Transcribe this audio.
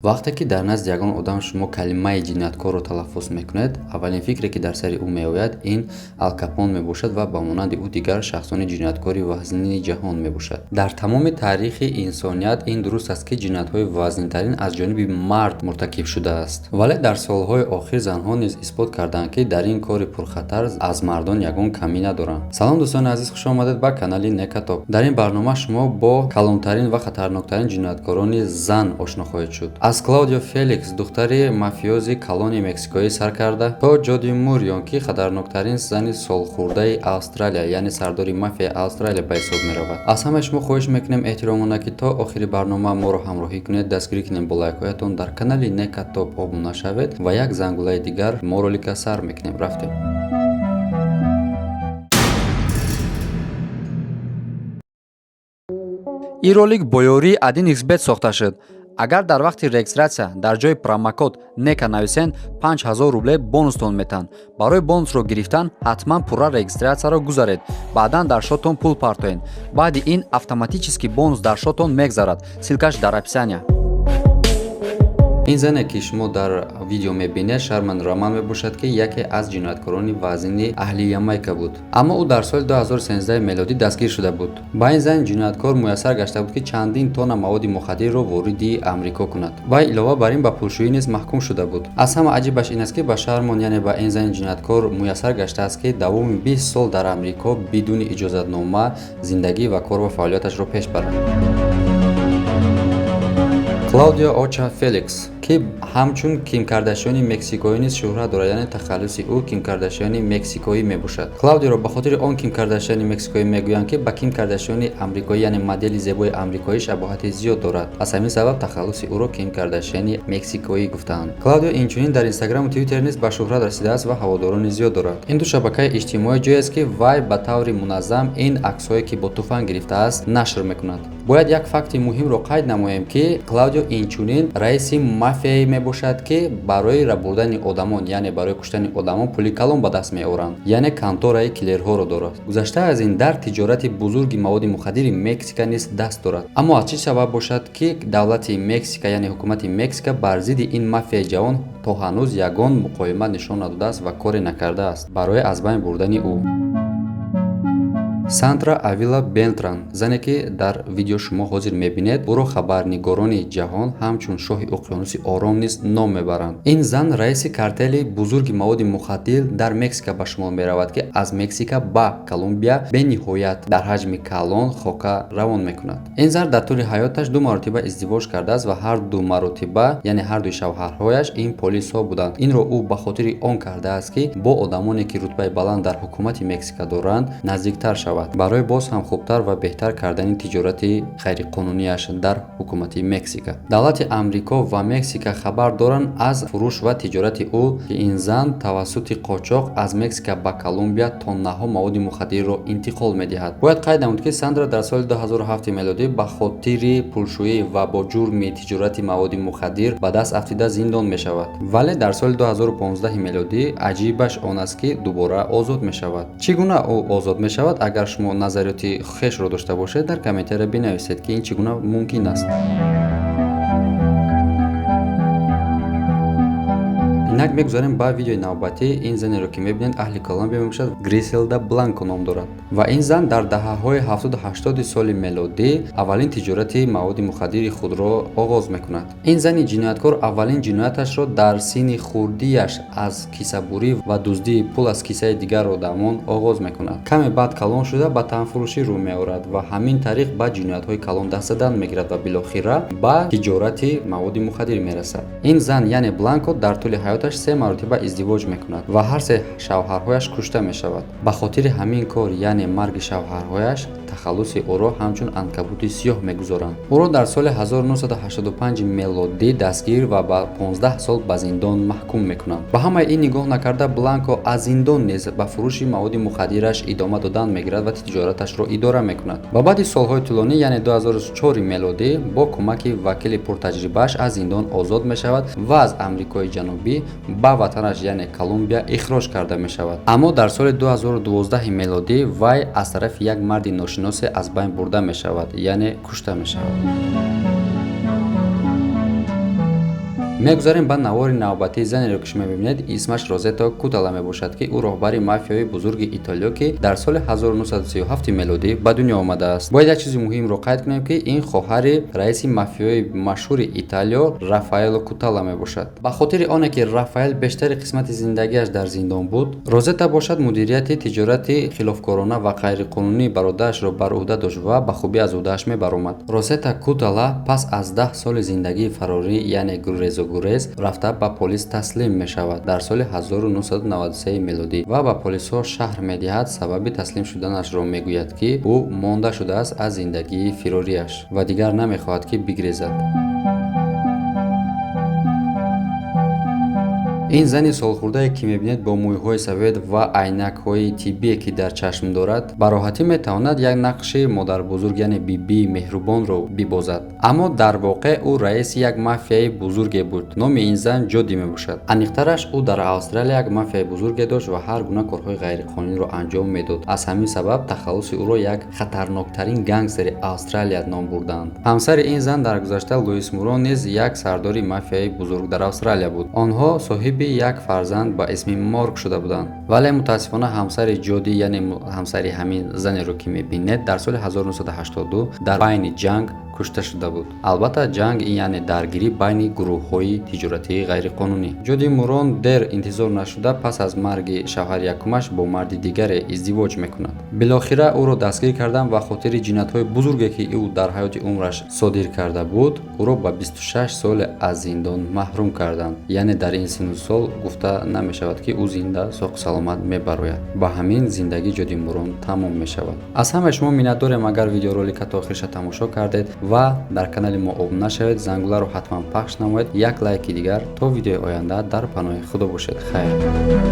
вақте ки дар назди ягон одам шумо калимаи ҷинояткорро талаффуз мекунед, аввалин фикре ки дар сари ӯ меояд ин Ал Капон мебошад ва ба монанди ӯ дигар шахсони ҷинояткори вазнини ҷаҳон мебошад. Дар тамоми таърихи инсоният ин дуруст аст ки ҷиноятҳои вазнинтарин аз ҷониби мард муртакиб шудааст. Вале дар солҳои охир занҳо низ исбот карданд ки дар ин кори пурхатар аз мардон ягон камӣ надоранд. Салом дӯстони азиз, хушомадед ба канали Некатоб. Дар ин барнома шумо бо калонтарин ва хатарноктарин ҷинояткорони зан ошно хоҳед шуд. Аз Клаудио Феликс, духтари мафиёзи калони мексикоӣ сар карда, то Ҷоди Мурён, ки хатарноктарин зани солхӯрдаи Австралия, яъне сардори мафияи Австралия ба ҳисоб меравад. Аз ҳамаи шумо хоҳиш мекунем эҳтиромона ки то охири барнома моро ҳамроҳӣ кунед, дастгирӣ кунем бо лайкҳоятон, дар канали Некатоб обуна шавед ва як зангулаи дигар мо ролика сар мекунем. Рафтем. ин ролик бо ёрии Адин XBet сохта шуд. Агар дар вақти регистратсия дар ҷои промокод нека нависен 5000 рубле бонустон метан. Барои бонусро гирифтан ҳатман пурра регистратсияро гузаред. Баъдан дар шотон пул партоен. Баъди ин автоматически бонус дар шотон мегзарад. Силкаш дар описания. ин зане ки шумо дар видео мебинед Шарман Роман мебошад ки яке аз ҷинояткорони вазнини аҳли Ямайка буд. Аммо ӯ дар соли 2013 мелодӣ дастгир шуда буд. Ба ин зан ҷинояткор муяссар гашта буд ки чандин тонна маводи мухаддирро ворidi Амрико кунад. Вай илова бар ин ба пулшӯӣ низ маҳкум шуда буд. Аз ҳама аҷибаш ин аст ки ба Шармон, яъне ба ин зани ҷинояткор муяссар гаштааст ки давоми 20 сол дар Амрико бидуни иҷозатнома зиндагӣ ва кор ва фаъолияташро пеш барад. Клаудио Оча Феликс, ки ҳамчун Ким Кардашиони мексикоӣ низ шӯҳрат дорад, яъне тахаллуси ӯ Ким Кардашиони мексикоӣ мебошад. Клаудиоро ба хотири он Ким Кардашиони мексикоӣ мегӯянд ки ба Ким Кардашиони амрикоӣ, яъне модели зебои амрикоӣ шабоҳати зиёд дорад. Аз ҳамин сабаб тахаллуси ӯро Ким Кардашиони мексикоӣ гуфтаанд. Клаудио инчунин дар Инстаграму Твиттер низ ба шӯҳрат расидааст ва ҳаводорони зиёд дорад. Ин ду шабакаи иҷтимоӣ ҷое аст ки вай ба таври муназзам ин аксҳое ки бо туфанг гирифтааст нашр мекунад. Бояд як факти муҳимро қайд намоем ки Клаудио инчунин раиси мафияе мебошад ки барои рабурдани одамон, яъне барои куштани одамон пули калон ба даст меоранд, яъне кантораи киллерҳоро дорад. Гузашта аз ин дар тиҷорати бузурги маводи мухаддири Мексика низ даст дорад. Аммо аз чӣ сабаб бошад ки давлати Мексика, яъне ҳукумати Мексика бар зидди ин мафияи ҷавон то ҳанӯз ягон муқоимат нишон надодааст ва коре накардааст барои аз байн бурдани ӯ. Сандра Авила Бентран, зане ки дар видео шумо ҳозир мебинед, ӯро хабарнигорони ҷаҳон ҳамчун шоҳи уқёнуси ором низ ном мебаранд. Ин зан раиси картели бузурги маводи мухаддир дар Мексика ба шумор меравад ки аз Мексика ба Колумбия бениҳоят дар ҳаҷми калон хока равон мекунад. Ин зан дар тӯли ҳаёташ 2 маротиба издивоҷ кардааст ва ҳар 2 маротиба, яъне ҳар дуи шавҳарҳояш ин полисҳо буданд. Инро ӯ ба хотири он кардааст ки бо одамоне ки рутбаи баланд дар ҳукумати Мексика доранд наздиктар шавад, барои боз ҳам хубтар ва беҳтар кардани тиҷорати ғайриқонунияш дар ҳукумати Мексика. Давлати Амрико ва Мексика хабар доранд аз фурӯш ва тиҷорати ӯ ки ин зан тавассути қочоқ аз Мексика ба Колумбия тоннаҳо маводи мухаддирро интиқол медиҳад. Бояд қайд намуд ки Сандра дар соли 2007 мелодӣ ба хотири пулшӯӣ ва бо ҷурми тиҷорати маводи мухаддир ба даст афтида зиндон мешавад. Вале дар соли 2015 мелодӣ аҷибаш он аст ки дубора озод мешавад. Чӣ гуна ӯ озод мешавад? Агар шумо назариёти хешро дошта бошед, дар комментария бинависед ки ин чӣ гуна мумкин аст. инак мегузарем ба видеои навбатӣ. Ин занеро ки мебинед аҳли Колумбия мебошад, Гриселда Бланко ном дорад ва ин зан дар даҳаҳои 70-80 соли мелодӣ аввалин тиҷорати маводи мухаддири худро оғоз мекунад. Ин зани ҷинояткор аввалин ҷинояташро дар синни хурдияш аз кисабурӣ ва дуздии пул аз кисаи дигар одамон оғоз мекунад. Каме баъд калон шуда ба танфурӯшӣ рӯ меорад ва ҳамин тариқ ба ҷиноятҳои калон даст задан мегирад ва билохира ба тиҷорати маводи мухаддир мерасад. Ин зан, яъне Бланко, дар тӯли ҳаёташ 3 маротиба издивоҷ мекунад ва ҳар 3 шавҳарҳояш кушта мешавад. Ба хотири ҳамин кор, яъне марги шавҳарҳояш, тахаллуси ӯро ҳамчун анкабути сиёҳ мегузоранд. ӯро дар соли 1985 мелодӣ дастгир ва ба 15 сол ба зиндон маҳкум мекунанд. Ба ҳамаи ин нигоҳ накарда, Бланко аз зиндон низ ба фурӯши маводи мухаддираш идома додан мегирад ва тиҷораташро идора мекунад. Ба баъди солҳои тӯлонӣ, яъне 2004 мелодӣ, бо кӯмаки вакили пуртаҷрибааш аз зиндон озод мешавад ва аз Амрикои ҷанубӣ ба ватанаш, яъне Колумбия, ихроҷ карда мешавад. Аммо дар соли 2012 мелодӣ вай аз тарафи як марди ношиносе аз байн бурда мешавад, яъне кушта мешавад. мегузарем ба навори навбатии занеро ки шумо мебинед. Исмаш Розетта Кутала мебошад ки ӯ роҳбари мафиёи бузурги Итолиё ки дар соли 1937 мелодӣ ба дунё омадааст. Бояд як чизи муҳимро қайд кунем ки ин хоҳари раиси мафиёи машҳури Италиё Рафаэло Кутала мебошад. Ба хотири оне ки Рафаэл бештари қисмати зиндагиаш дар зиндон буд, Розетта бошад мудирияти тиҷорати хилофкорона ва ғайриқонунии бародарашро бар уҳда дошт ва ба хубӣ аз уҳдааш мебаромад. Розетта Кутала пас аз 10 соли зиндагии фарорӣ, яъне гурезу-гурез, рафта ба полис таслим мешавад дар соли 1993 мелодӣ ва ба полисҳо шаҳр медиҳад сабаби таслим шуданашро мегӯяд ки ӯ монда шудааст аз зиндагии фирориаш ва дигар намехоҳад ки бигрезад. ин зани солхӯрдае ки мебинед бо мӯйҳои сафед ва айнакҳои тиббие ки дар чашм дорад, ба роҳатӣ метавонад як нақши модарбузург яъне бибии меҳрубонро бибозад. Аммо дар воқеъ ӯ раиси як мафияи бузурге буд. номи ин зан Ҷоди мебошад. аниқтараш, ӯ дар Австралия як мафияи бузурге дошт ва ҳар гуна корҳои ғайриқонуниро анҷом медод. аз ҳамин сабаб тахаллуси ӯро як хатарноктарин гангстери Австралия ном бурданд. ҳамсари ин зан дар гузашта Луис Мурон низ як сардори мафияи бузург дар Австралия буд. онҳо соҳиби як фарзанд ба исми Морк шуда буданд. вале мутаассифона ҳамсари Ҷоди, яъне ҳамсари ҳамин занеро ки мебинед, дар соли 1982 дар байни ҷанг кушта шуда буд. албатта ҷанг ин яъне даргирӣ байни гурӯҳҳои тиҷоратии ғайриқонунӣ. Ҷоди Мурон дер интизор нашуда пас аз марги шавҳари якумаш бо марди дигаре издивоҷ мекунад. билохира ӯро дастгир карданд ва хотири ҷиноятҳои бузурге ки ӯ дар ҳаёти умраш содир карда буд, ӯро ба 26 сол аз зиндон маҳрум карданд. яъне дар ин сину сол гуфта намешавад ки ӯ зинда соҳу саломат мебарояд. ба ҳамин зиндагии Ҷоди Мурон тамом мешавад. аз ҳамаи шумо миннатдорем агар видеоролика то охириша тамошо кардед ва дар канали мо обуна шавед, зангуларо ҳатман пахш намоед, як лайки дигар. то видеои оянда дар паноҳи худо бошед. хайр.